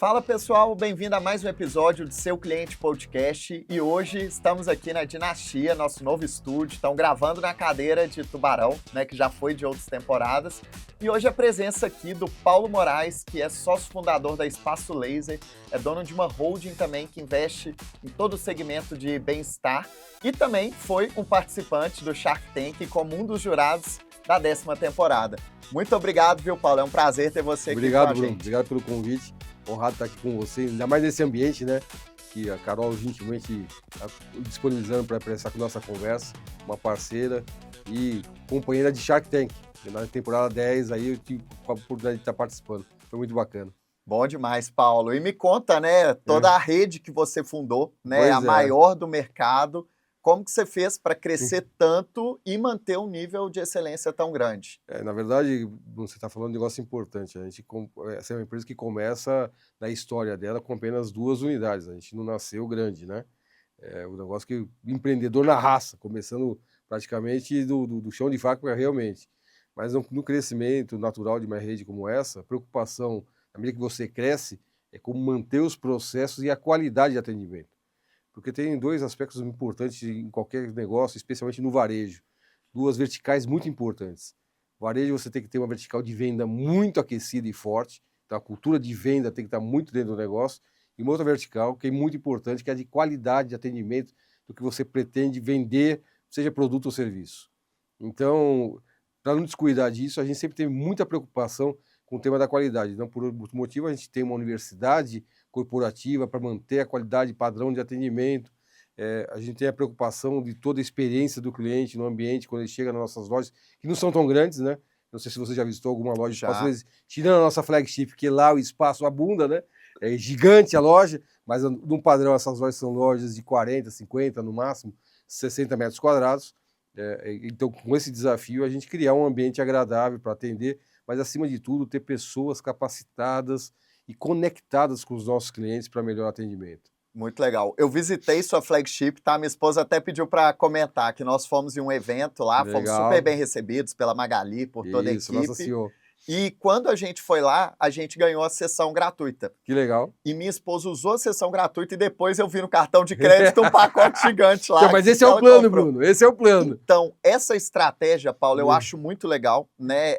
Fala pessoal, bem-vindo a mais um episódio do Seu Cliente Podcast e hoje estamos aqui na Dinastia, nosso novo estúdio, estão gravando na cadeira de Tubarão, né, que já foi de outras temporadas, e hoje a presença aqui do Paulo Moraes, que é sócio fundador da Espaço Laser, é dono de uma holding também que investe em todo o segmento de bem-estar e também foi um participante do Shark Tank como um dos jurados da 10ª temporada. Muito obrigado, viu, Paulo? É um prazer ter você aqui com a gente. Bruno. Obrigado pelo convite. Honrado estar aqui com você, ainda mais nesse ambiente, né? Que a Carol gentilmente está disponibilizando para essa nossa conversa, uma parceira e companheira de Shark Tank. Na temporada 10 aí eu tive a oportunidade de estar participando. Foi muito bacana. Bom demais, Paulo. E me conta, né, toda a rede que você fundou, né, Pois a maior do mercado, como que você fez para crescer tanto e manter um nível de excelência tão grande? Na verdade, você está falando de um negócio importante. Essa é uma empresa que começa na história dela com apenas 2 unidades. A gente não nasceu grande, né? É um negócio que empreendedor na raça, começando praticamente do chão de fábrica realmente. Mas no crescimento natural de uma rede como essa, a preocupação, à medida que você cresce, é como manter os processos e a qualidade de atendimento. Porque tem 2 aspectos importantes em qualquer negócio, especialmente no varejo. 2 verticais muito importantes. Varejo, você tem que ter uma vertical de venda muito aquecida e forte. Então, a cultura de venda tem que estar muito dentro do negócio. E uma outra vertical, que é muito importante, que é a de qualidade de atendimento do que você pretende vender, seja produto ou serviço. Então, para não descuidar disso, a gente sempre teve muita preocupação com o tema da qualidade. Então, por outro motivo, a gente tem uma universidade corporativa para manter a qualidade e padrão de atendimento. A gente tem a preocupação de toda a experiência do cliente no ambiente, quando ele chega nas nossas lojas, que não são tão grandes, né? Não sei se você já visitou alguma loja de Espaço Laser, tirando a nossa flagship, que lá o espaço abunda, né? É gigante a loja, mas no padrão essas lojas são lojas de 40, 50, no máximo 60 metros quadrados. Então, com esse desafio, a gente criar um ambiente agradável para atender, mas, acima de tudo, ter pessoas capacitadas e conectadas com os nossos clientes para melhor atendimento. Muito legal. Eu visitei sua flagship, tá? Minha esposa até pediu para comentar que nós fomos em um evento lá, Legal. fomos super bem recebidos pela Magali, por toda a equipe. Nossa Senhora. E quando a gente foi lá, a gente ganhou a sessão gratuita. Que legal. E minha esposa usou a sessão gratuita e depois eu vi no cartão de crédito um pacote gigante lá. Então, mas esse é o plano, comprou. Bruno, esse é o plano. Então, essa estratégia, Paulo, eu acho muito legal, né?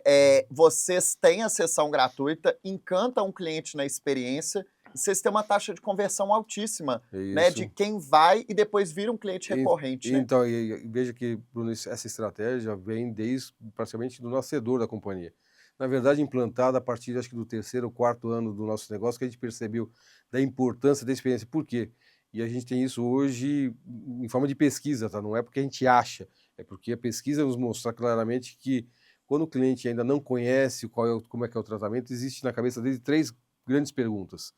Vocês têm a sessão gratuita, encantam o cliente na experiência, e vocês têm uma taxa de conversão altíssima, né? De quem vai e depois vira um cliente recorrente. Então, veja que, Bruno, essa estratégia vem desde praticamente do nascedor da companhia. Na verdade, implantada a partir, acho que do 3º ou 4º ano do nosso negócio, que a gente percebeu da importância da experiência. Por quê? E a gente tem isso hoje em forma de pesquisa, tá? Não é porque a gente acha, é porque a pesquisa nos mostra claramente que quando o cliente ainda não conhece como é que é o tratamento, existe na cabeça dele 3 grandes perguntas.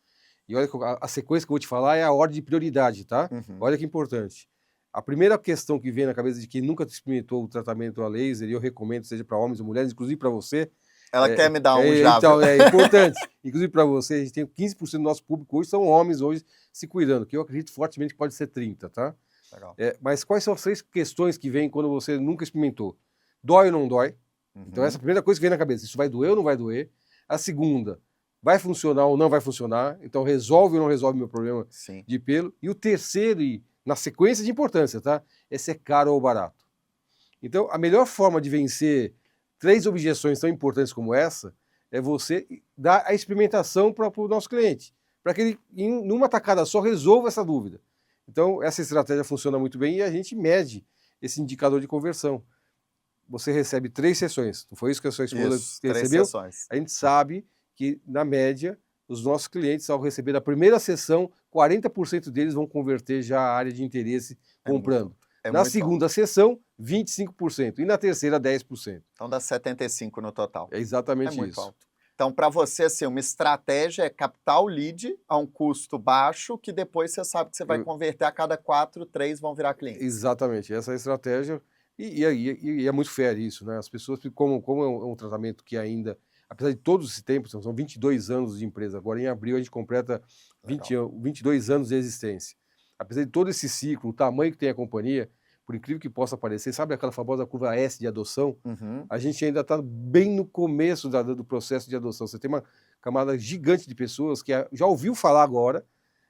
E olha que a sequência que eu vou te falar é a ordem de prioridade, tá? Olha que importante. A primeira questão que vem na cabeça de quem nunca experimentou o tratamento a laser, e eu recomendo, seja para homens ou mulheres, inclusive para você. Ela quer me dar um já. Então, é importante. Inclusive para você, a gente tem 15% do nosso público hoje, são homens hoje se cuidando, que eu acredito fortemente que pode ser 30%, tá? Legal. Mas quais são as 3 questões que vêm quando você nunca experimentou? Dói ou não dói? Então, essa é a primeira coisa que vem na cabeça. Isso vai doer ou não vai doer? A segunda, vai funcionar ou não vai funcionar? Então, resolve ou não resolve meu problema de pelo? E o terceiro, e na sequência de importância, tá? É se é caro ou barato. Então, a melhor forma de vencer 3 objeções tão importantes como essa é você dar a experimentação para o nosso cliente, para que ele, numa tacada só, resolva essa dúvida. Então, essa estratégia funciona muito bem e a gente mede esse indicador de conversão. Você recebe 3 sessões, não foi isso que a sua esposa recebeu? 3 sessões. A gente sabe que, na média, os nossos clientes, ao receber a primeira sessão, 40% deles vão converter já a área de interesse comprando. Na segunda sessão, 25%. E na terceira, 10%. Então dá 75% no total. É exatamente isso. Muito alto. Então, para você, assim, uma estratégia é captar o lead a um custo baixo, que depois você sabe que você vai converter a cada 4, 3 vão virar clientes. Exatamente. Essa é a estratégia. E é muito fair isso, né? As pessoas, como é um tratamento que ainda, apesar de todos esse tempo, são 22 anos de empresa. Agora, em abril, a gente completa 22 anos de existência. Apesar de todo esse ciclo, o tamanho que tem a companhia, por incrível que possa parecer, sabe aquela famosa curva S de adoção? A gente ainda está bem no começo do processo de adoção. Você tem uma camada gigante de pessoas que já ouviu falar agora,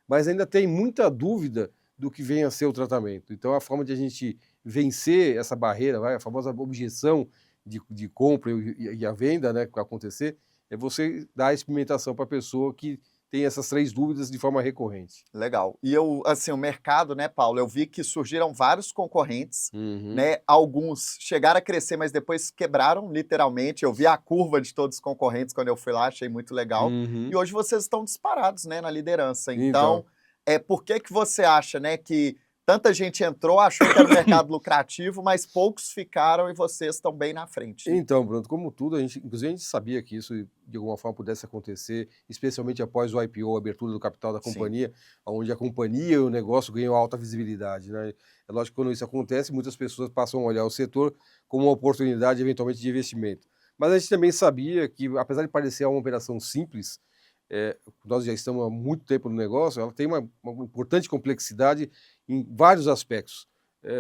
mas ainda tem muita dúvida do que vem a ser o tratamento. Então, a forma de a gente vencer essa barreira, a famosa objeção de compra e a venda, né, que vai acontecer, é você dar a experimentação para a pessoa que tem essas 3 dúvidas de forma recorrente. Legal. E assim, o mercado, né, Paulo, eu vi que surgiram vários concorrentes, Uhum. né? Alguns chegaram a crescer, mas depois quebraram, literalmente. Eu vi a curva de todos os concorrentes quando eu fui lá, achei muito legal. E Uhum. hoje vocês estão disparados, né, na liderança. Então, Então, por que que você acha, né, que tanta gente entrou, achou que era um mercado lucrativo, mas poucos ficaram e vocês estão bem na frente? Então, Bruno, como tudo, inclusive a gente sabia que isso de alguma forma pudesse acontecer, especialmente após o IPO, a abertura do capital da Sim. companhia, onde a companhia e o negócio ganham alta visibilidade, né? É lógico que quando isso acontece, muitas pessoas passam a olhar o setor como uma oportunidade, eventualmente, de investimento. Mas a gente também sabia que, apesar de parecer uma operação simples, nós já estamos há muito tempo no negócio, ela tem uma importante complexidade em vários aspectos.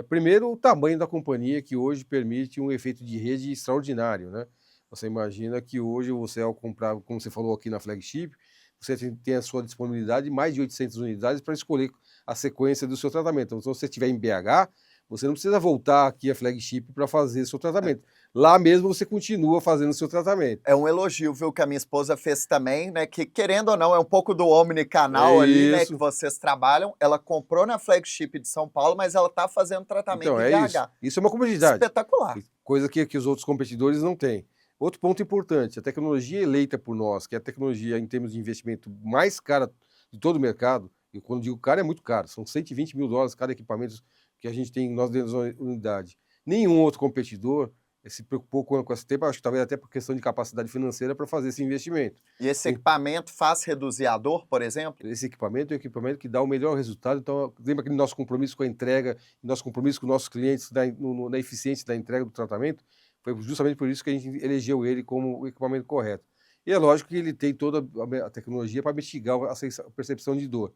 Primeiro, o tamanho da companhia, que hoje permite um efeito de rede extraordinário, né? Você imagina que hoje você, ao comprar, como você falou aqui na Flagship, você tem à sua disponibilidade mais de 800 unidades para escolher a sequência do seu tratamento. Então, se você estiver em BH, você não precisa voltar aqui à Flagship para fazer seu tratamento. Lá mesmo você continua fazendo seu tratamento. É um elogio, viu, que a minha esposa fez também, né? Que, querendo ou não, é um pouco do É omnicanal ali, né? Que isso. vocês trabalham. Ela comprou na Flagship de São Paulo, mas ela tá fazendo tratamento Então, em é isso. BH. Isso é uma comodidade, Espetacular. coisa que os outros competidores não têm. Outro ponto importante, a tecnologia eleita por nós, que é a tecnologia em termos de investimento mais cara de todo o mercado, e quando digo caro é muito caro, são US$120 mil cada equipamento que a gente tem nós dentro da unidade. Nenhum outro competidor se preocupou com esse tempo, acho que talvez até por questão de capacidade financeira para fazer esse investimento. E esse equipamento faz reduzir a dor, por exemplo? Esse equipamento é o equipamento que dá o melhor resultado. Então, lembra aquele nosso compromisso com a entrega, nosso compromisso com nossos clientes na eficiência da entrega do tratamento? Foi justamente por isso que a gente elegeu ele como o equipamento correto. E é lógico que ele tem toda a tecnologia para mitigar a percepção de dor,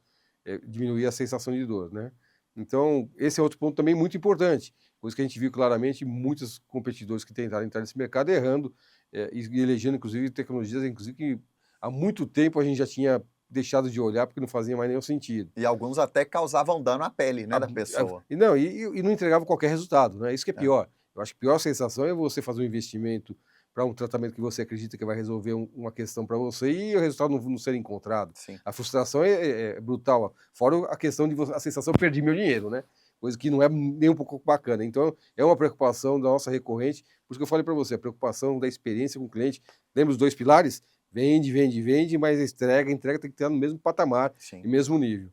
diminuir a sensação de dor, né? Então, esse é outro ponto também muito importante, coisa que a gente viu claramente muitos competidores que tentaram entrar nesse mercado errando, e elegendo, inclusive, tecnologias, inclusive, que há muito tempo a gente já tinha deixado de olhar porque não fazia mais nenhum sentido. E alguns até causavam dano à pele, né, da pessoa. E não, e não entregava qualquer resultado, né? Isso que é É. pior. Eu acho que a pior sensação é você fazer um investimento para um tratamento que você acredita que vai resolver uma questão para você e o resultado não ser encontrado. Sim. A frustração é brutal. Fora a questão de a sensação de perder meu dinheiro, né? Coisa que não é nem um pouco bacana. Então, é uma preocupação da nossa recorrente. Por isso que eu falei para você, a preocupação da experiência com o cliente. Lembra os 2 pilares? Vende, vende, vende, mas a entrega tem que estar no mesmo patamar, Sim. no mesmo nível.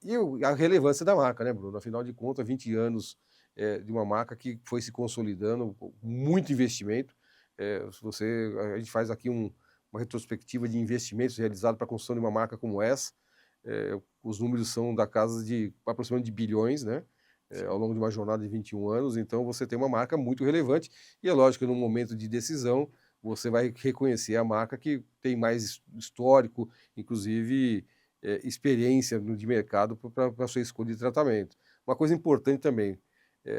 E a relevância da marca, né, Bruno? Afinal de contas, 20 anos de uma marca que foi se consolidando, com muito investimento. A gente faz aqui uma retrospectiva de investimentos realizados para a construção de uma marca como essa. Os números são da casa de aproximadamente de bilhões, né? Ao longo de uma jornada de 21 anos. Então, você tem uma marca muito relevante. E é lógico que, num momento de decisão, você vai reconhecer a marca que tem mais histórico, inclusive experiência de mercado para a sua escolha de tratamento. Uma coisa importante também,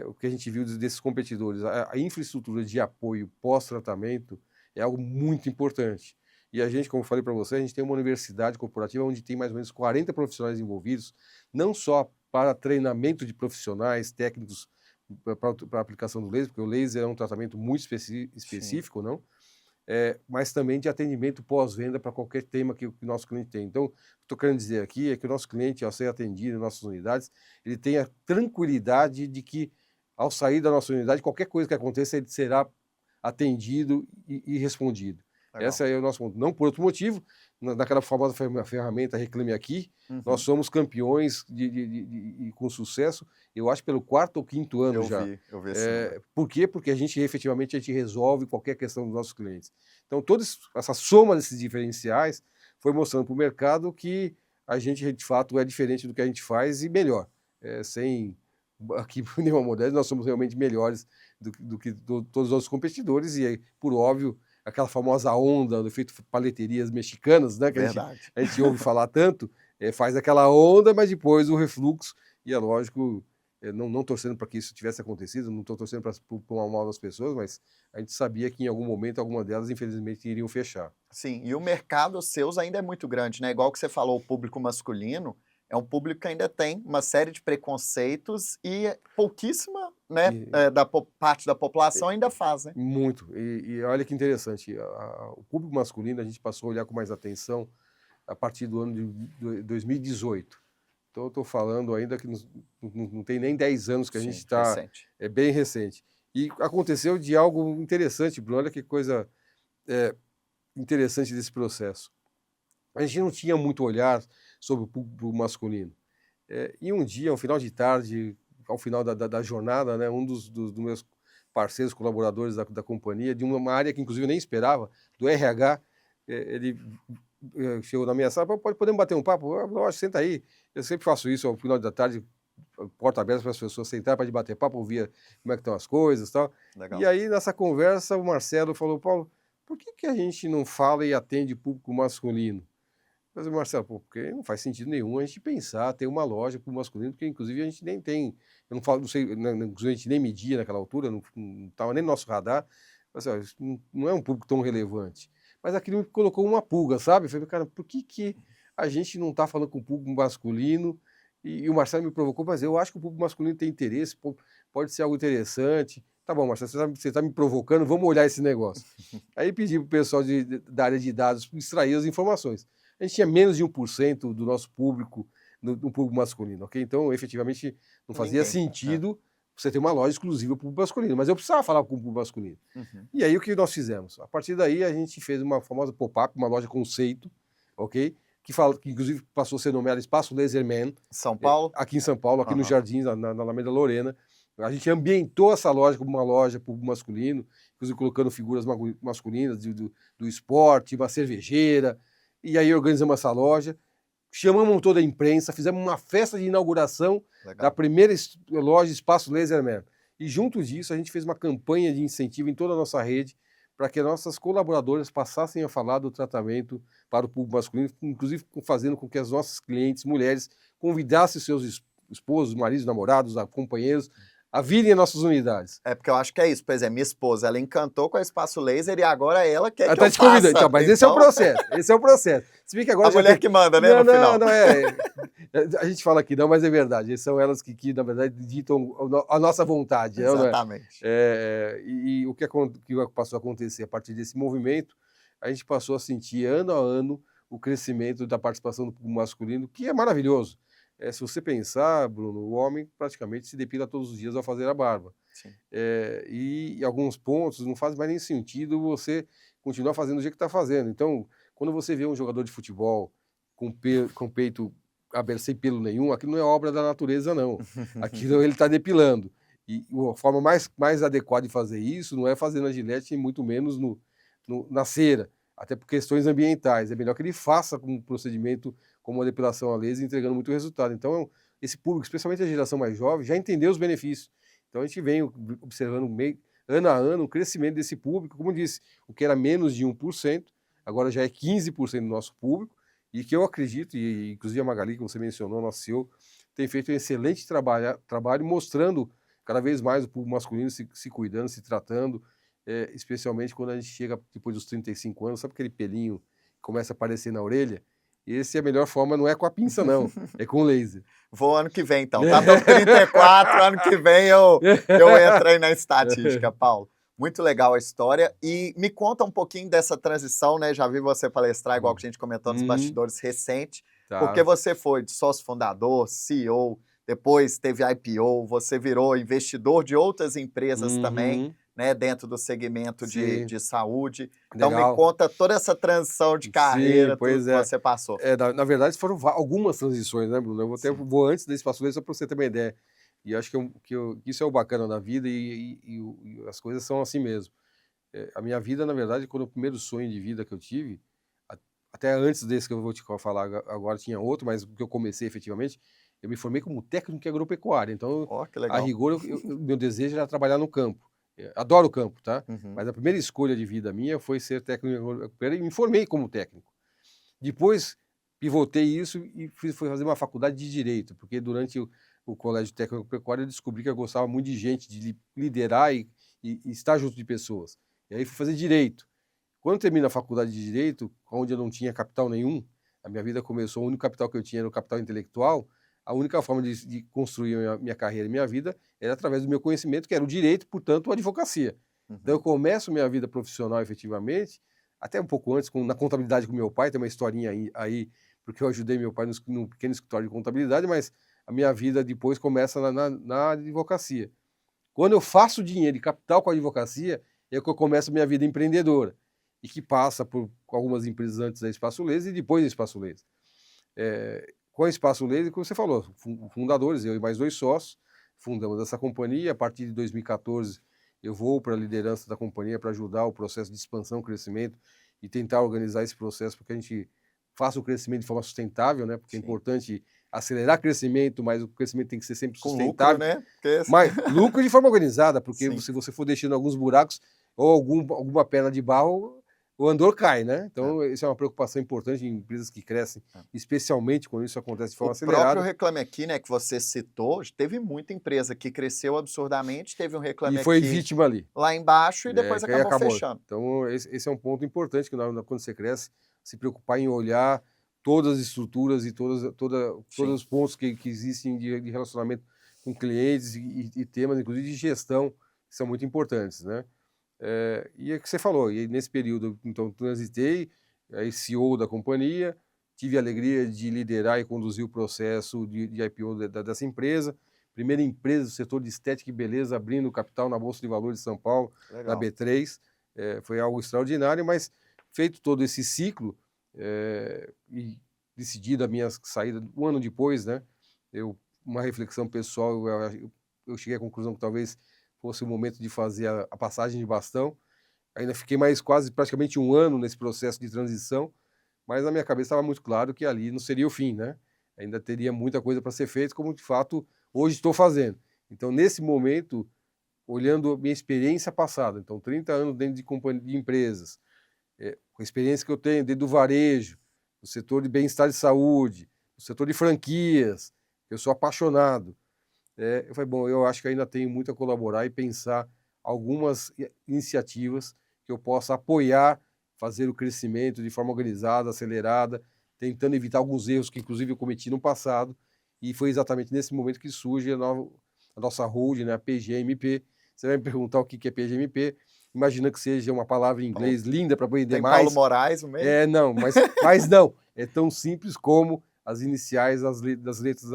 o que a gente viu desses competidores, a infraestrutura de apoio pós-tratamento é algo muito importante. E a gente, como eu falei para você, a gente tem uma universidade corporativa onde tem mais ou menos 40 profissionais envolvidos, não só para treinamento de profissionais técnicos para a aplicação do laser, porque o laser é um tratamento muito específico, não? Mas também de atendimento pós-venda para qualquer tema que o nosso cliente tem. Então, o que estou querendo dizer aqui é que o nosso cliente, ao ser atendido em nossas unidades, ele tem a tranquilidade de que, ao sair da nossa unidade, qualquer coisa que aconteça, ele será atendido e respondido. Legal. Esse é o nosso ponto. Não por outro motivo, naquela famosa ferramenta Reclame Aqui, nós somos campeões e com sucesso, eu acho pelo 4º ou 5º ano já. Eu vi esse número. Por quê? Porque efetivamente a gente resolve qualquer questão dos nossos clientes. Então, toda essa soma desses diferenciais foi mostrando para o mercado que a gente, de fato, é diferente do que a gente faz e melhor. Sem aqui nenhuma modéstia, nós somos realmente melhores do que todos os outros competidores e, por óbvio, aquela famosa onda do efeito paleterias mexicanas, né, que Verdade. a gente ouve falar tanto, faz aquela onda, mas depois o refluxo, e é lógico não torcendo para que isso tivesse acontecido, não estou torcendo para o mal das pessoas, mas a gente sabia que em algum momento alguma delas, infelizmente, iriam fechar. Sim, e o mercado seus ainda é muito grande, né? Igual que você falou, o público masculino é um público que ainda tem uma série de preconceitos e pouquíssima, né, E, parte da população ainda faz, né? muito. E olha que interessante, o público masculino a gente passou a olhar com mais atenção a partir do ano de 2018. Então, eu estou falando ainda que não tem nem 10 anos que a gente Sim, está. recente. É bem recente. E aconteceu de algo interessante, Bruno. Olha que coisa interessante desse processo. A gente não tinha muito olhar sobre o público masculino. E um dia, um final de tarde, ao final da jornada, né, um dos meus parceiros, colaboradores da companhia, de uma área que inclusive eu nem esperava, do RH, ele chegou na minha sala, podemos bater um papo? Lógico, senta aí. Eu sempre faço isso ao final da tarde, porta aberta para as pessoas sentarem para bater papo, ouvir como é que estão as coisas e tal. E Legal. aí, nessa conversa, o Marcelo falou, Paulo, por que a gente não fala e atende público masculino? Mas, Marcelo, porque não faz sentido nenhum a gente pensar, ter uma loja para o masculino, porque inclusive a gente nem tem, eu não falo, não sei, inclusive a gente nem media naquela altura, não estava nem no nosso radar, mas, ó, isso não é um público tão relevante. Mas aquilo me colocou uma pulga, sabe? Eu falei, cara, por que a gente não está falando com o público masculino? E o Marcelo me provocou, mas eu acho que o público masculino tem interesse, pode ser algo interessante. Tá bom, Marcelo, você está me provocando, vamos olhar esse negócio. Aí pedi para o pessoal da área de dados extrair as informações. A gente tinha menos de 1% do nosso público, no público masculino, ok? Então, efetivamente, não fazia sentido você ter uma loja exclusiva para o público masculino, mas eu precisava falar com o público masculino. Uhum. E aí, o que nós fizemos? A partir daí, a gente fez uma famosa pop-up, uma loja conceito, ok? Que inclusive passou a ser nomeada Espaço Laserman. São Paulo? Aqui em São Paulo, aqui nos Jardins, na Alameda Lorena. A gente ambientou essa loja como uma loja público masculino, inclusive colocando figuras masculinas do esporte, uma cervejeira. E aí organizamos essa loja, chamamos toda a imprensa, fizemos uma festa de inauguração da primeira loja Espaço Laserman. E junto disso, a gente fez uma campanha de incentivo em toda a nossa rede para que nossas colaboradoras passassem a falar do tratamento para o público masculino, inclusive fazendo com que as nossas clientes mulheres convidassem seus esposos, maridos, namorados, companheiros a virem às nossas unidades. É porque eu acho que é isso. Por exemplo, minha esposa, ela encantou com o Espaço Laser e agora ela quer Ela que tá eu te convidando. faça. Então, mas esse é o processo. Esse é o processo. Se bem que agora A mulher que manda, né, no final. Não, a gente fala que não, mas é verdade. São elas que na verdade, ditam a nossa vontade. Exatamente. Não é? E o que passou a acontecer a partir desse movimento, a gente passou a sentir ano a ano o crescimento da participação do público masculino, que é maravilhoso. Se você pensar, Bruno, o homem praticamente se depila todos os dias ao fazer a barba. E em alguns pontos não faz mais nem sentido você continuar fazendo do jeito que está fazendo. Então, quando você vê um jogador de futebol com peito aberto sem pelo nenhum, aquilo não é obra da natureza, não. Aquilo ele está depilando. E a forma mais adequada de fazer isso não é fazer na Gillette, e muito menos na cera, até por questões ambientais. É melhor que ele faça com um procedimento como a depilação a laser, entregando muito resultado. Então, esse público, especialmente a geração mais jovem, já entendeu os benefícios. Então, a gente vem observando ano a ano o crescimento desse público. Como eu disse, o que era menos de 1%, agora já é 15% do nosso público, e que eu acredito, e inclusive a Magali, que você mencionou, nosso CEO, tem feito um excelente trabalho mostrando cada vez mais o público masculino se cuidando, se tratando, especialmente quando a gente chega depois dos 35 anos, sabe aquele pelinho que começa a aparecer na orelha? Esse é a melhor forma, não é com a pinça, não, é com laser. Vou ano que vem, então. Tá com 34, ano que vem eu entro aí na estatística, Paulo. Muito legal a história. E me conta um pouquinho dessa transição, né? Já vi você palestrar, igual que a gente comentou nos bastidores, recente. Porque você foi de sócio fundador, CEO, depois teve IPO, você virou investidor de outras empresas também, né? Dentro do segmento de saúde. Então me conta toda essa transição de carreira, tudo que você passou. Na verdade, foram algumas transições, né, Bruno? Eu vou antes desse passo só para você ter uma ideia. E acho que isso é o bacana da vida e as coisas são assim mesmo. A minha vida, na verdade, quando o primeiro sonho de vida que eu tive, até antes desse que eu vou te falar agora, tinha outro, mas o que eu comecei efetivamente, eu me formei como técnico em agropecuária. Então, a rigor, meu desejo era trabalhar no campo. Adoro o campo, tá? Mas a primeira escolha de vida minha foi ser técnico em agropecuária e me formei como técnico. Depois, pivotei isso e fui fazer uma faculdade de Direito, porque durante o Colégio Técnico Pecuário, eu descobri que eu gostava muito de gente, de liderar e estar junto de pessoas. E aí fui fazer Direito. Quando eu termino a faculdade de Direito, onde eu não tinha capital nenhum, a minha vida começou, o único capital que eu tinha era o capital intelectual, a única forma de construir minha carreira e minha vida era através do meu conhecimento, que era o direito, portanto, a advocacia. Então eu começo minha vida profissional efetivamente, até um pouco antes, na contabilidade com meu pai, tem uma historinha aí porque eu ajudei meu pai num pequeno escritório de contabilidade, mas a minha vida depois começa na advocacia. Quando eu faço dinheiro e capital com a advocacia, é que eu começo a minha vida empreendedora, e que passa por algumas empresas antes da Espaço Laser e depois da Espaço Laser. Com a Espaço Laser, como você falou, fundadores, eu e mais 2 sócios, fundamos essa companhia. A partir de 2014, eu vou para a liderança da companhia para ajudar o processo de expansão, crescimento e tentar organizar esse processo para que a gente faça o crescimento de forma sustentável, né? Porque é importante acelerar crescimento, mas o crescimento tem que ser sempre Com sustentável. lucro, né? Porque... Mas lucro de forma organizada, porque Sim. se você for deixando alguns buracos ou alguma perna de barro, o andor cai, né? Então, isso é uma preocupação importante em empresas que crescem, especialmente quando isso acontece de forma O próprio acelerada. Reclame Aqui, né, que você citou, teve muita empresa que cresceu absurdamente, teve um E Reclame foi Aqui vítima ali. lá embaixo e depois Que aí acabou acabou. fechando. Então, esse é um ponto importante, que quando você cresce, se preocupar em olhar todas as estruturas e todos os pontos que existem de relacionamento com clientes e temas, inclusive de gestão, que são muito importantes, né? E é o que você falou, e nesse período, então, transitei, aí CEO da companhia, tive a alegria de liderar e conduzir o processo de IPO dessa empresa, primeira empresa do setor de estética e beleza, abrindo capital na Bolsa de Valores de São Paulo, na Legal. B3, foi algo extraordinário, mas feito todo esse ciclo, e decidida a minha saída, um ano depois, né, uma reflexão pessoal, eu cheguei à conclusão que talvez fosse o momento de fazer a passagem de bastão. Ainda fiquei mais quase praticamente um ano nesse processo de transição, mas na minha cabeça estava muito claro que ali não seria o fim, né? Ainda teria muita coisa para ser feita, como de fato hoje estou fazendo. Então, nesse momento, olhando a minha experiência passada, então 30 anos dentro de empresas, com a experiência que eu tenho dentro do varejo, no setor de bem-estar e saúde, no setor de franquias, eu sou apaixonado. Eu falei, bom, eu acho que ainda tenho muito a colaborar e pensar algumas iniciativas que eu possa apoiar, fazer o crescimento de forma organizada, acelerada, tentando evitar alguns erros que, inclusive, eu cometi no passado. E foi exatamente nesse momento que surge a nossa holding, né, a PGMP. Você vai me perguntar o que é PGMP, imagina que seja uma palavra em inglês linda para aprender Tem Paulo mais. Moraes no meio? Não, mas não. É tão simples como as iniciais das letras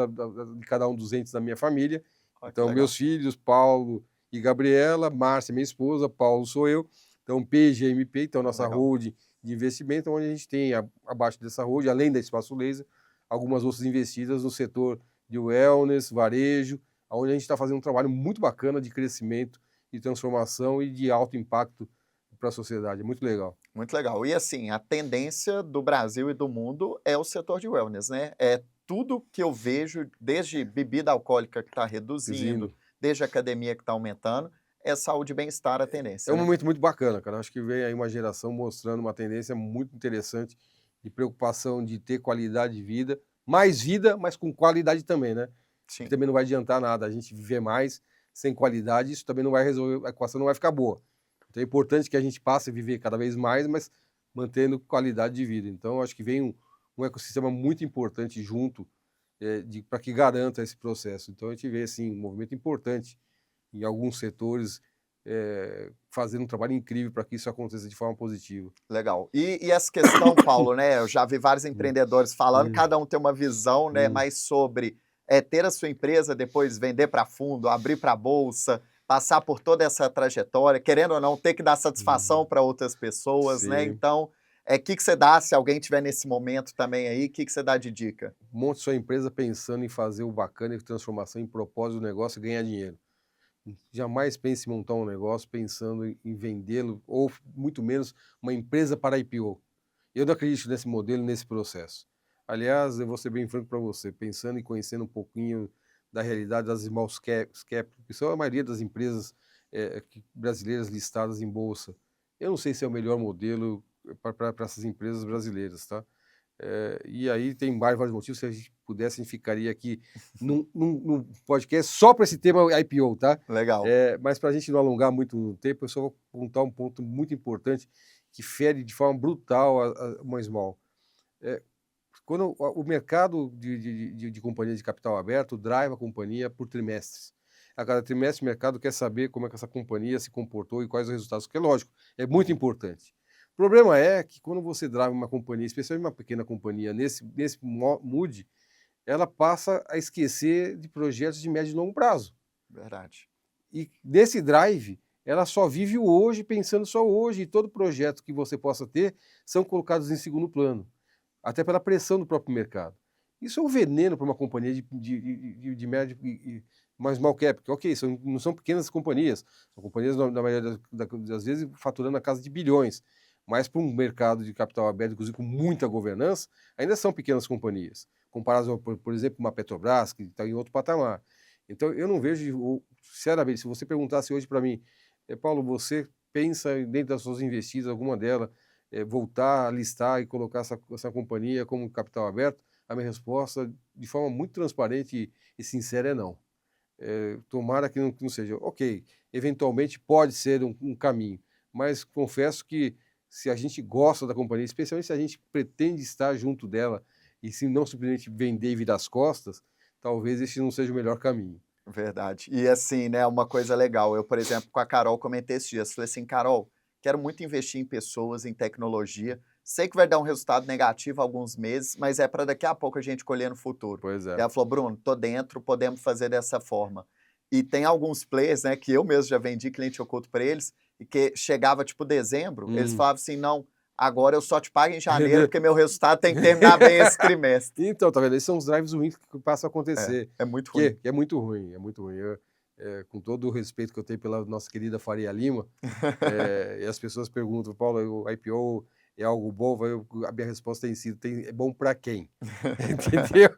de cada um dos entes da minha família. Ó, que Então, legal. meus filhos, Paulo e Gabriela, Márcia, minha esposa, Paulo sou eu. Então, PGMP, então, nossa Legal. holding de investimento, onde a gente tem, abaixo dessa holding, além da Espaço Laser, algumas outras investidas no setor de wellness, varejo, onde a gente está fazendo um trabalho muito bacana de crescimento, de transformação e de alto impacto para a sociedade. É muito legal. Muito legal. E assim, a tendência do Brasil e do mundo é o setor de wellness, né? É tudo que eu vejo, desde bebida alcoólica que está reduzindo, desde academia que está aumentando, é saúde e bem-estar a É tendência, um né? momento muito bacana, cara. Acho que vem aí uma geração mostrando uma tendência muito interessante de preocupação de ter qualidade de vida, mas com qualidade também, né? Porque Sim. também não vai adiantar nada a gente viver mais sem qualidade, isso também não vai resolver, a equação não vai ficar boa. Então é importante que a gente passe a viver cada vez mais, mas mantendo qualidade de vida. Então acho que vem um ecossistema muito importante junto, para que garanta esse processo. Então a gente vê assim, um movimento importante em alguns setores, fazendo um trabalho incrível para que isso aconteça de forma positiva. Legal. E essa questão, Paulo, né? Eu já vi vários empreendedores falando, Hum, cada um tem uma visão, né? hum, Mais sobre ter a sua empresa, depois vender para fundo, abrir para a bolsa, passar por toda essa trajetória, querendo ou não, ter que dar satisfação para outras pessoas, né? sim. Então, o que você dá, se alguém tiver nesse momento também aí, o que você dá de dica? Monte sua empresa pensando em fazer o bacana e transformação em propósito do negócio e ganhar dinheiro. Jamais pense em montar um negócio pensando em vendê-lo, ou muito menos uma empresa para IPO. Eu não acredito nesse modelo, nesse processo. Aliás, eu vou ser bem franco para você, pensando e conhecendo um pouquinho da realidade das small cap, que são a maioria das empresas brasileiras listadas em bolsa. Eu não sei se é o melhor modelo para essas empresas brasileiras, tá? E aí tem vários motivos. Se a gente pudesse, a gente ficaria aqui num podcast só para esse tema IPO, tá? Legal. Mas para a gente não alongar muito o tempo, eu só vou contar um ponto muito importante que fere de forma brutal uma Small. Quando o mercado de companhia de capital aberto drive a companhia por trimestres. A cada trimestre o mercado quer saber como é que essa companhia se comportou e quais os resultados, que é lógico, é muito importante. O problema é que quando você drive uma companhia, especialmente uma pequena companhia, nesse mood, ela passa a esquecer de projetos de médio e longo prazo. Verdade. E nesse drive, ela só vive o hoje, pensando só hoje, e todo projeto que você possa ter são colocados em segundo plano, até pela pressão do próprio mercado. Isso é um veneno para uma companhia de médio e mais small cap, porque, ok, não são pequenas companhias, são companhias, na maioria das vezes, faturando a casa de bilhões, mas para um mercado de capital aberto, inclusive com muita governança, ainda são pequenas companhias, comparadas, por exemplo, uma Petrobras, que está em outro patamar. Então, eu não vejo, sinceramente, se você perguntasse hoje para mim, Paulo, você pensa dentro das suas investidas, alguma delas, voltar a listar e colocar essa companhia como capital aberto? A minha resposta, de forma muito transparente e sincera, é não. Tomara que não seja. Ok, eventualmente pode ser um caminho, mas confesso que se a gente gosta da companhia, especialmente se a gente pretende estar junto dela e se não simplesmente vender e virar as costas, talvez esse não seja o melhor caminho. Verdade. E assim, né, uma coisa legal, eu, por exemplo, com a Carol comentei esses dias, falei assim, Carol, quero muito investir em pessoas, em tecnologia, sei que vai dar um resultado negativo alguns meses, mas é para daqui a pouco a gente colher no futuro. Pois E é. ela falou, Bruno, tô dentro, podemos fazer dessa forma. E tem alguns players, né, que eu mesmo já vendi cliente oculto para eles, e que chegava tipo dezembro, eles falavam assim, não, agora eu só te pago em janeiro, porque meu resultado tem que terminar bem esse trimestre. Então, tá vendo? Esses são os drives ruins que passam a acontecer. É muito ruim. Que é muito ruim, é muito ruim. Com todo o respeito que eu tenho pela nossa querida Faria Lima, e as pessoas perguntam, Paulo, o IPO é algo bom? A minha resposta tem sido, é bom para quem? Entendeu?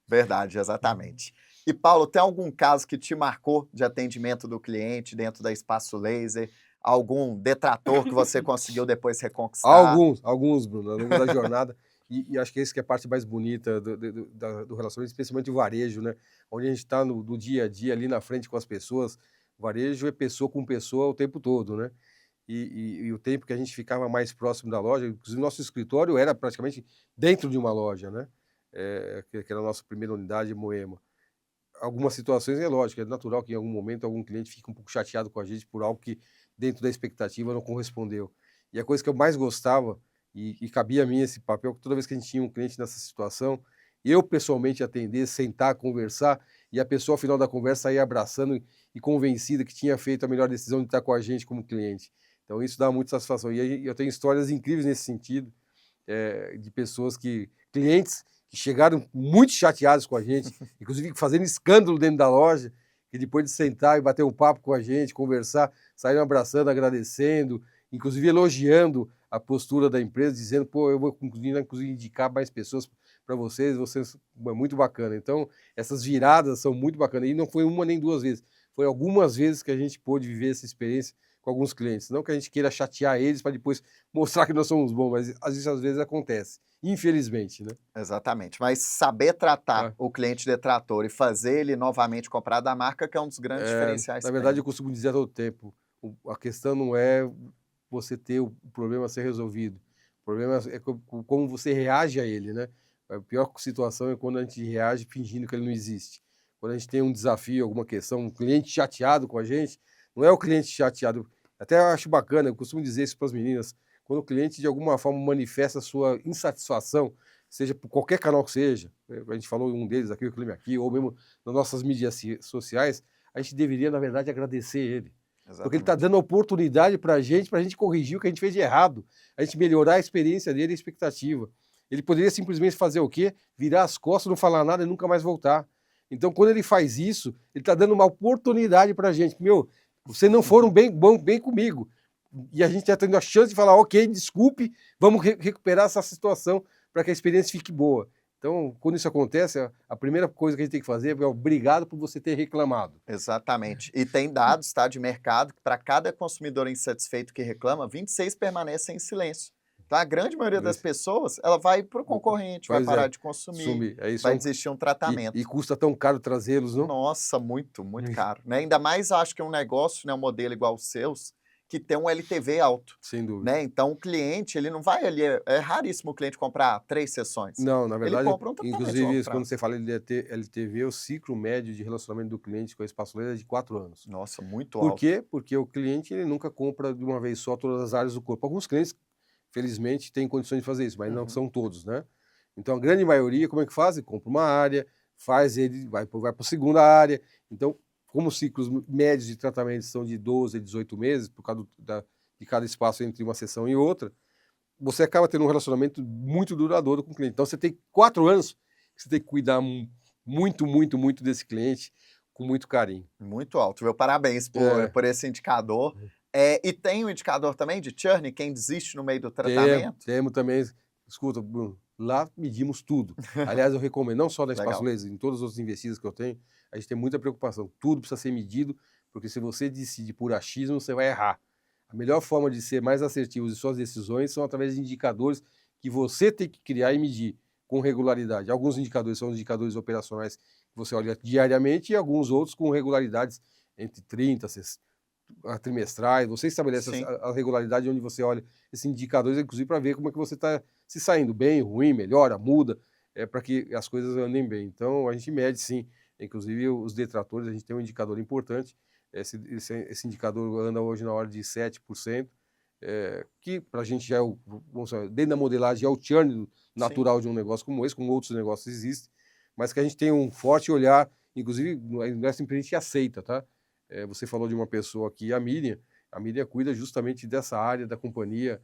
Verdade, exatamente. E Paulo, tem algum caso que te marcou de atendimento do cliente dentro da Espaço Laser? Algum detrator que você conseguiu depois reconquistar? Alguns, Bruno, ao longo da jornada. E acho que esse que é a parte mais bonita do relacionamento, especialmente o varejo, né? Onde a gente está no dia a dia, ali na frente com as pessoas. Varejo é pessoa com pessoa o tempo todo, né? E o tempo que a gente ficava mais próximo da loja, inclusive nosso escritório era praticamente dentro de uma loja, né? Que era a nossa primeira unidade em Moema. Algumas situações é lógico, é natural que em algum momento algum cliente fique um pouco chateado com a gente por algo que dentro da expectativa não correspondeu. E a coisa que eu mais gostava, e cabia a mim esse papel, que toda vez que a gente tinha um cliente nessa situação, eu pessoalmente atender, sentar, conversar, e a pessoa ao final da conversa sair abraçando e convencida que tinha feito a melhor decisão de estar com a gente como cliente. Então isso dá muita satisfação. E aí, eu tenho histórias incríveis nesse sentido, de pessoas clientes que chegaram muito chateados com a gente, inclusive fazendo escândalo dentro da loja, que depois de sentar e bater um papo com a gente, conversar, saíram abraçando, agradecendo, inclusive elogiando a postura da empresa, dizendo, pô, eu vou inclusive indicar mais pessoas para vocês é muito bacana. Então, essas viradas são muito bacanas. E não foi uma nem duas vezes, foi algumas vezes que a gente pôde viver essa experiência com alguns clientes. Não que a gente queira chatear eles para depois mostrar que nós somos bons, mas às vezes acontece, infelizmente, né? Exatamente. Mas saber tratar Ah, o cliente detrator e fazer ele novamente comprar da marca que é um dos grandes diferenciais Na que verdade, tem. eu costumo dizer todo tempo, a questão não é você ter o problema a ser resolvido, o problema é como você reage a ele, né? A pior situação é quando a gente reage fingindo que ele não existe. Quando a gente tem um desafio, alguma questão, um cliente chateado com a gente, não é o cliente chateado. Até eu acho bacana, eu costumo dizer isso para as meninas, quando o cliente de alguma forma manifesta a sua insatisfação, seja por qualquer canal que seja, a gente falou um deles aqui, o Clima Aqui, ou mesmo nas nossas mídias sociais, a gente deveria, na verdade, agradecer ele. Porque ele está Exatamente. dando oportunidade para a gente corrigir o que a gente fez de errado, a gente melhorar a experiência dele e a expectativa. Ele poderia simplesmente fazer o quê? Virar as costas, não falar nada e nunca mais voltar. Então, quando ele faz isso, ele está dando uma oportunidade para a gente. Meu, vocês não foram bem comigo. E a gente está tendo a chance de falar, ok, desculpe, vamos recuperar essa situação para que a experiência fique boa. Então, quando isso acontece, a primeira coisa que a gente tem que fazer é obrigado por você ter reclamado. Exatamente. E tem dados, tá, de mercado, que para cada consumidor insatisfeito que reclama, 26 permanecem em silêncio. Então, a grande maioria das pessoas, ela vai para o concorrente, vai parar de consumir, vai desistir um tratamento. E custa tão caro trazê-los, não? Nossa, muito, muito caro. Né? Ainda mais, acho que um negócio, né, um modelo igual os seus, que tem um LTV alto. Sem dúvida. Né? Então, o cliente, ele não vai ali... É raríssimo o cliente comprar 3 sessões. Não, na verdade, ele compra um tratamento inclusive, quando você fala LTV, o ciclo médio de relacionamento do cliente com a Espaço Laser é de 4 anos. Nossa, muito alto. Por quê? Porque o cliente ele nunca compra de uma vez só todas as áreas do corpo. Alguns clientes, felizmente, têm condições de fazer isso, mas não são todos, né? Então, a grande maioria, como é que faz? Compra uma área, faz ele, vai para a segunda área. Então, como os ciclos médios de tratamento são de 12 a 18 meses, por causa de cada espaço entre uma sessão e outra, você acaba tendo um relacionamento muito duradouro com o cliente. Então, você tem 4 anos que você tem que cuidar muito, muito, muito desse cliente com muito carinho. Muito alto, viu? Parabéns por esse indicador. E tem um indicador também de churn, quem desiste no meio do tratamento? Temos também. Escuta, Bruno, lá medimos tudo. Aliás, eu recomendo, não só na Espaço Laser, em todas as outras investidas que eu tenho, a gente tem muita preocupação. Tudo precisa ser medido, porque se você decide por achismo, você vai errar. A melhor forma de ser mais assertivo em suas decisões são através de indicadores que você tem que criar e medir com regularidade. Alguns indicadores são indicadores operacionais que você olha diariamente e alguns outros com regularidades entre 30 a trimestrais. Você estabelece a regularidade onde você olha esses indicadores, inclusive para ver como é que você está se saindo bem, ruim, melhora, muda, para que as coisas andem bem. Então, a gente mede sim, inclusive os detratores, a gente tem um indicador importante. Esse indicador anda hoje na hora de 7%, que para a gente já é dentro da modelagem, é o churn natural de um negócio como esse, como outros negócios existem, mas que a gente tem um forte olhar, inclusive, nessa empresa a gente aceita, tá? Você falou de uma pessoa aqui, a Miriam cuida justamente dessa área da companhia,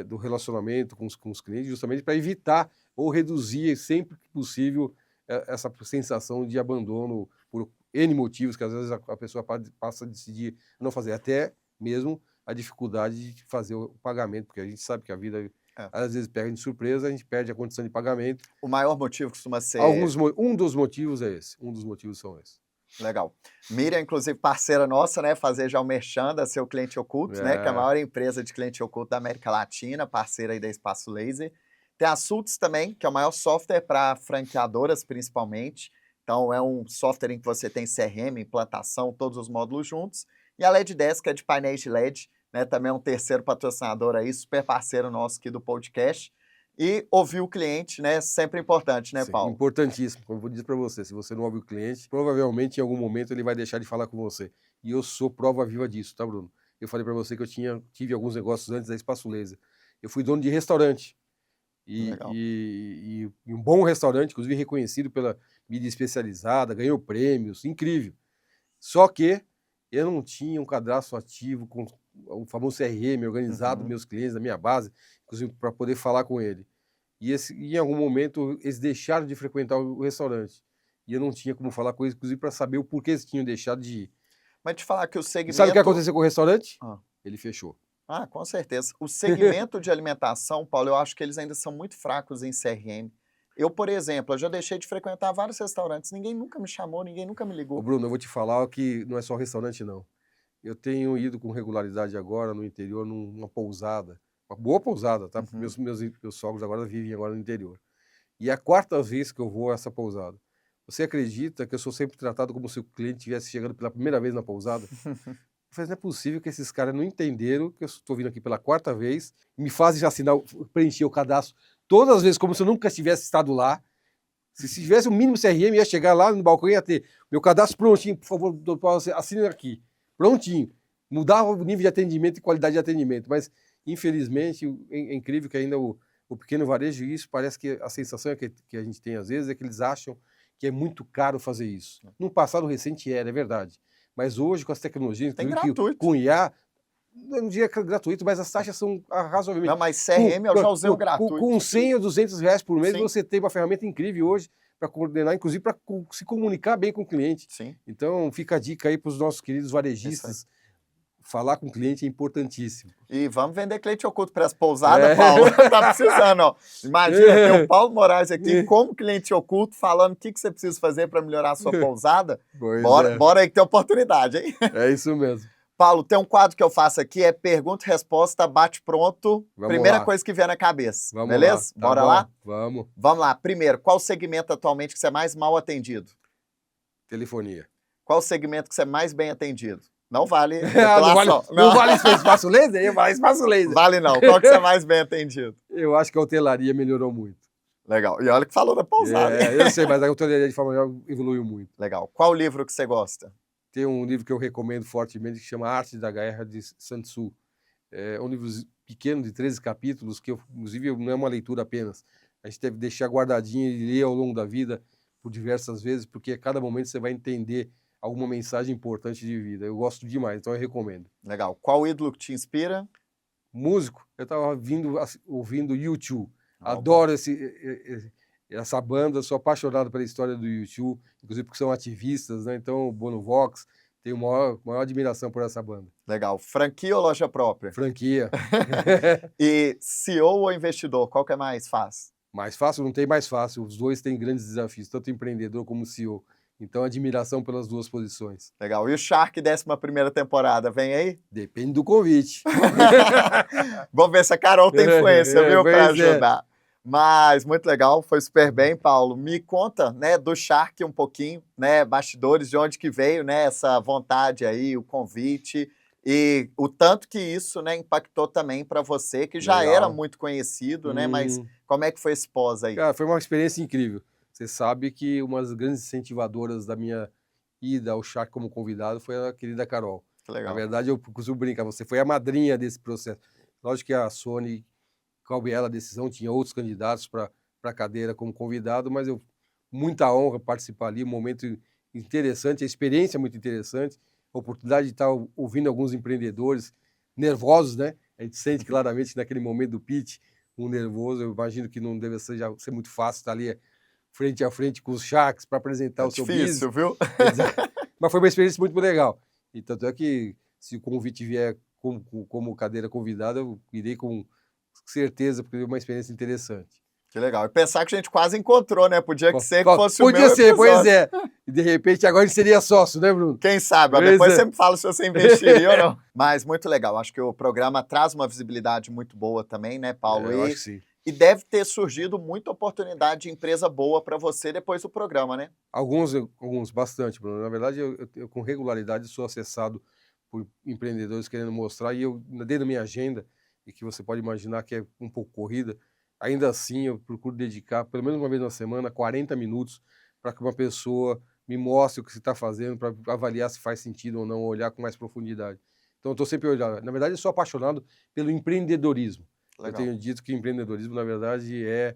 do relacionamento com os clientes, justamente para evitar ou reduzir sempre que possível essa sensação de abandono por N motivos que às vezes a pessoa passa a decidir não fazer, até mesmo a dificuldade de fazer o pagamento, porque a gente sabe que a vida às vezes pega de surpresa, a gente perde a condição de pagamento. O maior motivo costuma ser... Um dos motivos é esse, um dos motivos são esses. Legal. Miriam, inclusive, parceira nossa, né? Fazer já o merchan da Seu Cliente Oculto, né? Que é a maior empresa de cliente oculto da América Latina, parceira aí da Espaço Laser. Tem a Sultz também, que é o maior software para franqueadoras, principalmente. Então, é um software em que você tem CRM, implantação, todos os módulos juntos. E a LED 10, que é de painéis de LED, né? Também é um terceiro patrocinador aí, super parceiro nosso aqui do podcast. E ouvir o cliente, né? Sempre importante, né, Paulo? Importantíssimo. Como eu vou dizer para você, se você não ouve o cliente, provavelmente em algum momento ele vai deixar de falar com você. E eu sou prova viva disso, tá, Bruno? Eu falei para você que eu tive alguns negócios antes da Espaço Laser. Eu fui dono de restaurante. E um bom restaurante, inclusive reconhecido pela mídia especializada, ganhou prêmios, incrível. Só que eu não tinha um cadastro ativo com o famoso CRM organizado dos meus clientes, da minha base, inclusive para poder falar com ele. E em algum momento eles deixaram de frequentar o restaurante. E eu não tinha como falar com eles, inclusive para saber o porquê eles tinham deixado de ir. Mas te falar que o segmento... Sabe o que aconteceu com o restaurante? Ele fechou. Com certeza. O segmento de alimentação, Paulo, eu acho que eles ainda são muito fracos em CRM. Eu, por exemplo, já deixei de frequentar vários restaurantes, ninguém nunca me chamou, ninguém nunca me ligou. Bruno, eu vou te falar que não é só restaurante, não. Eu tenho ido com regularidade agora no interior, numa pousada, uma boa pousada, tá? Meus sogros agora vivem agora no interior. E é a 4ª vez que eu vou a essa pousada. Você acredita que eu sou sempre tratado como se o cliente estivesse chegando pela primeira vez na pousada? Eu falei, não é possível que esses caras não entenderam que eu estou vindo aqui pela 4ª vez, me fazem assinar, preencher o cadastro todas as vezes como se eu nunca tivesse estado lá. Se tivesse o mínimo CRM, ia chegar lá no balcão e ia ter meu cadastro prontinho, por favor, doutor, assine aqui. Prontinho. Mudava o nível de atendimento e qualidade de atendimento, mas infelizmente é incrível que ainda o pequeno varejo, e isso parece que a sensação que a gente tem às vezes é que eles acham que é muito caro fazer isso. No passado recente é verdade. Mas hoje, com as tecnologias, tem gratuito. Com IA, eu não diria que é gratuito, mas as taxas são razoavelmente... Não, mas CRM eu já usei o gratuito. Com 100 ou 200 reais por mês, você tem uma ferramenta incrível hoje para coordenar, inclusive para se comunicar bem com o cliente. Sim. Então, fica a dica aí para os nossos queridos varejistas. Falar com o cliente é importantíssimo. E vamos vender cliente oculto para as pousadas, Paulo. Tá precisando, ó. Imagina ter o Paulo Moraes aqui como cliente oculto, falando o que você precisa fazer para melhorar a sua pousada. Bora aí que tem oportunidade, hein? É isso mesmo. Paulo, tem um quadro que eu faço aqui, é pergunta e resposta, bate pronto. Vamos Primeira lá. coisa que vier na cabeça, Vamos beleza? lá. Tá Bora bom? lá? Vamos. Vamos lá. Primeiro, qual o segmento atualmente que você é mais mal atendido? Telefonia. Qual o segmento que você é mais bem atendido? Não vale Não vale, depilação. não vale espaço laser? Eu vale espaço laser. Vale não. Qual que você é mais bem atendido? Eu acho que a hotelaria melhorou muito. Legal. E olha que falou da pousada, hein? Eu sei, mas a hotelaria de forma geral evoluiu muito. Legal. Qual livro que você gosta? Tem um livro que eu recomendo fortemente que chama Arte da Guerra, de Sun Tzu. É um livro pequeno, de 13 capítulos, que inclusive não é uma leitura apenas. A gente deve deixar guardadinho e ler ao longo da vida por diversas vezes, porque a cada momento você vai entender alguma mensagem importante de vida. Eu gosto demais, então eu recomendo. Legal. Qual ídolo que te inspira? Músico, eu estava ouvindo U2. Ah, Adoro essa banda, sou apaixonado pela história do U2, inclusive porque são ativistas, né? Então, o Bono Vox, tenho maior admiração por essa banda. Legal. Franquia ou loja própria? Franquia. E CEO ou investidor, qual que é mais fácil? Mais fácil? Não tem mais fácil. Os dois têm grandes desafios, tanto empreendedor como CEO. Então, admiração pelas duas posições. Legal. E o Shark, 11ª temporada, vem aí? Depende do convite. Vamos ver se a Carol tem influência, viu, para pois é. ajudar. Mas muito legal, foi super bem, Paulo. Me conta, né, do Shark um pouquinho, né, bastidores, de onde que veio, né, essa vontade aí, o convite e o tanto que isso, né, impactou também para você, que já Legal. era muito conhecido, né, mas como é que foi esse pós aí? Cara, foi uma experiência incrível. Você sabe que uma das grandes incentivadoras da minha ida ao Shark como convidado foi a querida Carol. Que legal. Na verdade, eu costumo brincar, você foi a madrinha desse processo. Lógico que a Sony, cabe ela a decisão, tinha outros candidatos para a cadeira como convidado, mas muita honra participar ali, um momento interessante, a experiência muito interessante, a oportunidade de estar ouvindo alguns empreendedores nervosos, né? A gente sente claramente naquele momento do pitch um nervoso. Eu imagino que não deve ser muito fácil estar ali frente a frente com os Sharks para apresentar o seu business. Difícil, viu? Mas foi uma experiência muito legal. E tanto é que, se o convite vier como cadeira convidada, eu irei com certeza, porque é uma experiência interessante. Que legal. E pensar que a gente quase encontrou, né? Podia ser que fosse Podia o meu ser, episódio. pois é. E de repente agora a gente seria sócio, né, Bruno? Quem sabe? Ó, Pois depois é. você me fala se você investiria ou não. Mas muito legal. Acho que o programa traz uma visibilidade muito boa também, né, Paulo? Eu acho que sim. E deve ter surgido muita oportunidade de empresa boa para você depois do programa, né? Alguns, bastante, Bruno. Na verdade, eu com regularidade sou acessado por empreendedores querendo mostrar, e eu, dentro da minha agenda, e que você pode imaginar que é um pouco corrida, ainda assim eu procuro dedicar, pelo menos uma vez na semana, 40 minutos para que uma pessoa me mostre o que você está fazendo, para avaliar se faz sentido ou não, olhar com mais profundidade. Então, eu estou sempre olhando. Na verdade, eu sou apaixonado pelo empreendedorismo. Legal. Eu tenho dito que empreendedorismo, na verdade, é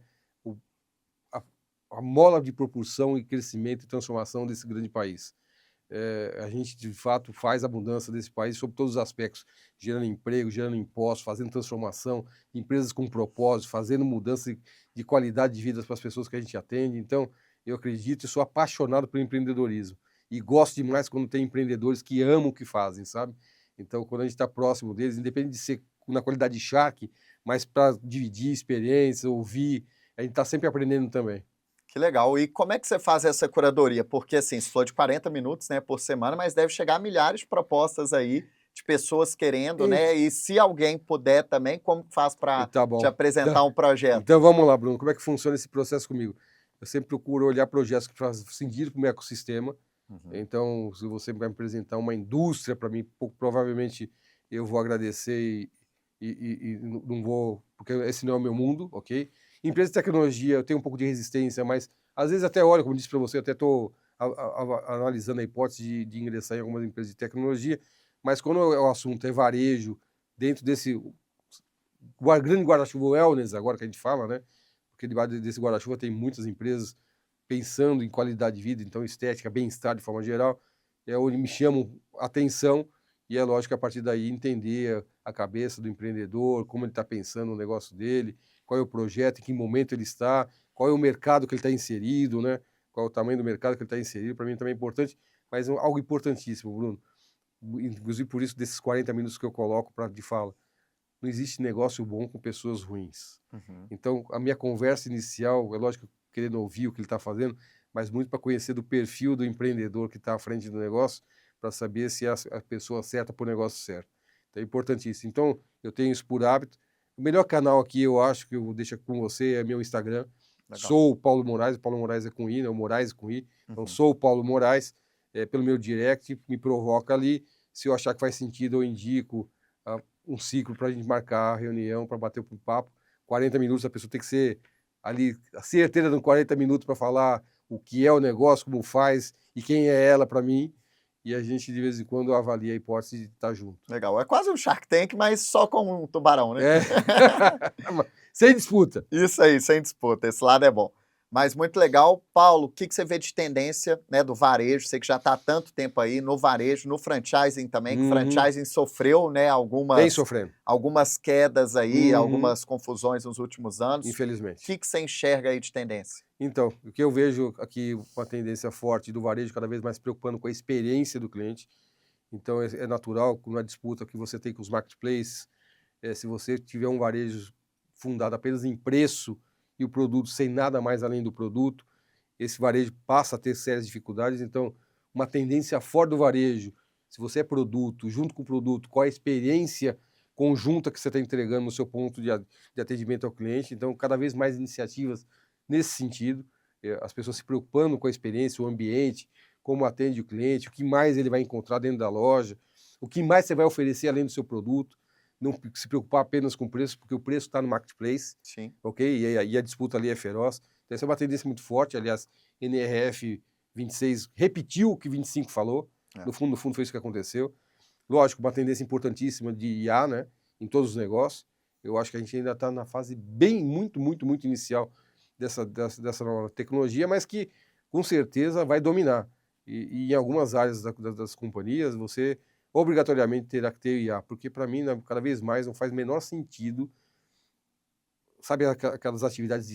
a mola de propulsão e crescimento e transformação desse grande país. A gente, de fato, faz a mudança desse país sob todos os aspectos, gerando emprego, gerando impostos, fazendo transformação, empresas com propósito, fazendo mudança de qualidade de vida para as pessoas que a gente atende. Então, eu acredito e sou apaixonado pelo empreendedorismo. E gosto demais quando tem empreendedores que amam o que fazem, sabe? Então, quando a gente está próximo deles, independente de ser na qualidade de Shark, mas para dividir experiências, ouvir, a gente está sempre aprendendo também. Que legal. E como é que você faz essa curadoria? Porque, assim, você falou de 40 minutos, né, por semana, mas deve chegar a milhares de propostas aí de pessoas querendo, né? E se alguém puder também, como faz para Tá bom. te apresentar um projeto? Então vamos lá, Bruno. Como é que funciona esse processo comigo? Eu sempre procuro olhar projetos que fazem sentido para o meu ecossistema. Então, se você vai me apresentar uma indústria para mim, provavelmente eu vou agradecer e não vou, porque esse não é o meu mundo, ok? Empresa de tecnologia, eu tenho um pouco de resistência, mas às vezes até olho, como disse para você, eu até estou analisando a hipótese de ingressar em algumas empresas de tecnologia, mas quando o assunto é varejo, dentro desse grande guarda-chuva wellness, agora que a gente fala, né? Porque debaixo desse guarda-chuva tem muitas empresas pensando em qualidade de vida, então estética, bem-estar de forma geral, é onde me chamam a atenção, e é lógico que a partir daí entender a cabeça do empreendedor, como ele está pensando no negócio dele, qual é o projeto, em que momento ele está, qual é o mercado que ele está inserido, né? Qual é o tamanho do mercado que ele está inserido, para mim também é importante, mas algo importantíssimo, Bruno, inclusive por isso desses 40 minutos que eu coloco de fala, não existe negócio bom com pessoas ruins. Então, a minha conversa inicial, é lógico, querendo ouvir o que ele está fazendo, mas muito para conhecer do perfil do empreendedor que está à frente do negócio, para saber se é a pessoa certa para o negócio certo. Então é importantíssimo. Então, eu tenho isso por hábito. O melhor canal aqui, eu acho, que eu deixo com você, é meu Instagram. Legal. Sou o Paulo Moraes. O Paulo Moraes é com I, né? O Moraes é com I. Então, sou o Paulo Moraes. Pelo meu direct, me provoca ali. Se eu achar que faz sentido, eu indico um ciclo para a gente marcar a reunião, para bater um papo. 40 minutos, a pessoa tem que ser ali, a certeza de 40 minutos para falar o que é o negócio, como faz e quem é ela para mim. E a gente, de vez em quando, avalia a hipótese de estar junto. Legal. É quase um Shark Tank, mas só com um tubarão, né? Sem disputa. Isso aí, sem disputa. Esse lado é bom. Mas muito legal. Paulo, o que você vê de tendência, né, do varejo? Você que já está há tanto tempo aí no varejo, no franchising também, que o franchising sofreu, né, Vem sofrendo. algumas quedas aí, algumas confusões nos últimos anos. Infelizmente. O que você enxerga aí de tendência? Então, o que eu vejo aqui, uma tendência forte do varejo, cada vez mais se preocupando com a experiência do cliente. Então, é natural, na disputa que você tem com os marketplaces, se você tiver um varejo fundado apenas em preço e o produto sem nada mais além do produto, esse varejo passa a ter sérias dificuldades. Então, uma tendência forte do varejo, se você é produto, junto com o produto, qual a experiência conjunta que você está entregando no seu ponto de atendimento ao cliente. Então, cada vez mais iniciativas nesse sentido, as pessoas se preocupando com a experiência, o ambiente, como atende o cliente, o que mais ele vai encontrar dentro da loja, o que mais você vai oferecer além do seu produto, não se preocupar apenas com o preço, porque o preço está no marketplace, Sim. ok? E a disputa ali é feroz. Então, essa é uma tendência muito forte. Aliás, NRF 26 repetiu o que 25 falou. No fundo, foi isso que aconteceu. Lógico, uma tendência importantíssima de IA, né, em todos os negócios. Eu acho que a gente ainda está na fase muito inicial dessa nova tecnologia, mas que com certeza vai dominar. E em algumas áreas das companhias, você obrigatoriamente terá que ter IA, porque para mim, cada vez mais, não faz o menor sentido, sabe, aquelas atividades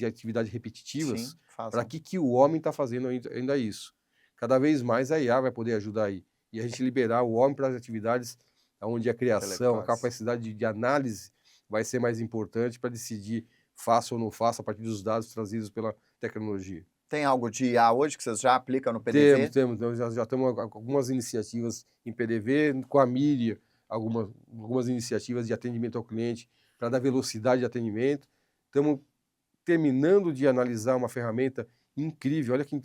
repetitivas? Para que o homem está fazendo ainda isso? Cada vez mais a IA vai poder ajudar aí. E a gente liberar o homem para as atividades onde a criação, a capacidade de análise vai ser mais importante para decidir faça ou não faça a partir dos dados trazidos pela tecnologia. Tem algo de IA hoje que vocês já aplicam no PDV? Temos. Nós já estamos com algumas iniciativas em PDV, com a Mídia, algumas iniciativas de atendimento ao cliente para dar velocidade de atendimento. Estamos terminando de analisar uma ferramenta incrível. Olha que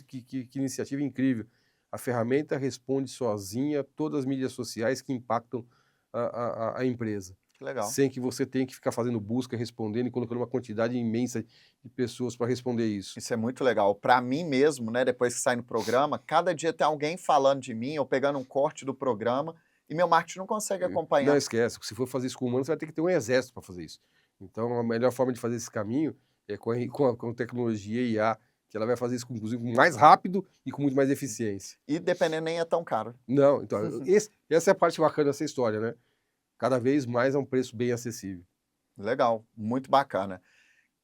iniciativa incrível. A ferramenta responde sozinha todas as mídias sociais que impactam a empresa. Legal. Sem que você tenha que ficar fazendo busca, respondendo e colocando uma quantidade imensa de pessoas para responder isso. Isso é muito legal. Para mim mesmo, né, depois que sai no programa, cada dia tem alguém falando de mim, ou pegando um corte do programa, e meu marketing não consegue acompanhar. Não esquece, se for fazer isso com humanos, você vai ter que ter um exército para fazer isso. Então, a melhor forma de fazer esse caminho é com a tecnologia IA, que ela vai fazer isso, inclusive, mais rápido e com muito mais eficiência. E dependendo, nem é tão caro. Não, então, essa é a parte bacana dessa história, né? Cada vez mais é um preço bem acessível. Legal, muito bacana.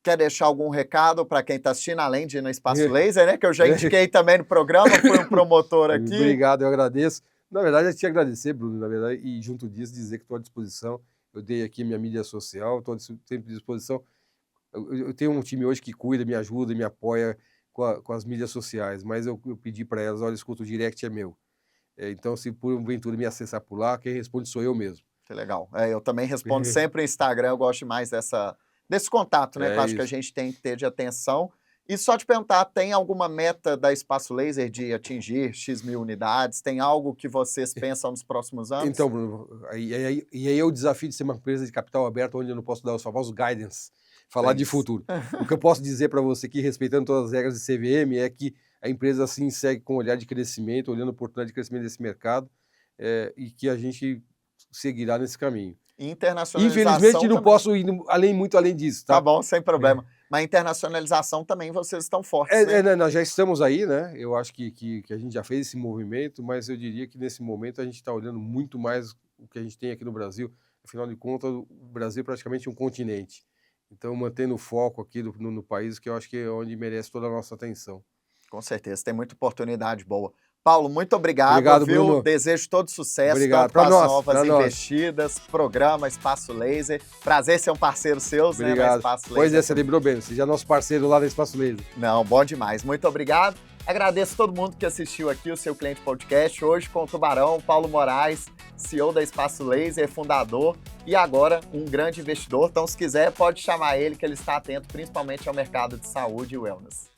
Quer deixar algum recado para quem está assistindo, além de ir no Espaço Laser, né? Que eu já indiquei também no programa, fui um promotor aqui. Obrigado, eu agradeço. Na verdade, eu te agradecer, Bruno, na verdade, e junto disso dizer que estou à disposição. Eu dei aqui minha mídia social, estou sempre à disposição. Eu tenho um time hoje que cuida, me ajuda, me apoia com as mídias sociais, mas eu pedi para elas, olha, escuta, o direct é meu. Então, se porventura me acessar por lá, quem responde sou eu mesmo. Que legal. Eu também respondo sempre no Instagram, eu gosto mais desse contato, né? Que eu acho que a gente tem que ter de atenção. E só te perguntar, tem alguma meta da Espaço Laser de atingir X mil unidades? Tem algo que vocês pensam nos próximos anos? Então, Bruno, aí é o desafio de ser uma empresa de capital aberto, onde eu não posso dar os famosos guidance, falar de futuro. O que eu posso dizer para você aqui, respeitando todas as regras de CVM, é que a empresa assim segue com um olhar de crescimento, olhando a oportunidade de crescimento desse mercado, e que a gente seguirá nesse caminho. Internacionalização. Infelizmente, não posso ir muito além disso. Tá bom, sem problema. Mas internacionalização também vocês estão fortes. Né? Nós já estamos aí, né? Eu acho que a gente já fez esse movimento, mas eu diria que nesse momento a gente está olhando muito mais o que a gente tem aqui no Brasil. Afinal de contas, o Brasil é praticamente um continente. Então, mantendo o foco aqui no país, que eu acho que é onde merece toda a nossa atenção. Com certeza, tem muita oportunidade boa. Paulo, muito obrigado, viu? Bruno. Desejo todo sucesso. Obrigado. Para as novas investidas, programa Espaço Laser. Prazer ser um parceiro seu, obrigado. Né? Espaço Laser. Pois é, você lembrou bem, você já é nosso parceiro lá no Espaço Laser. Não, bom demais. Muito obrigado. Agradeço todo mundo que assistiu aqui o Seu Cliente Podcast, hoje com o Tubarão, Paulo Moraes, CEO da Espaço Laser, fundador e agora um grande investidor. Então, se quiser, pode chamar ele, que ele está atento principalmente ao mercado de saúde e wellness.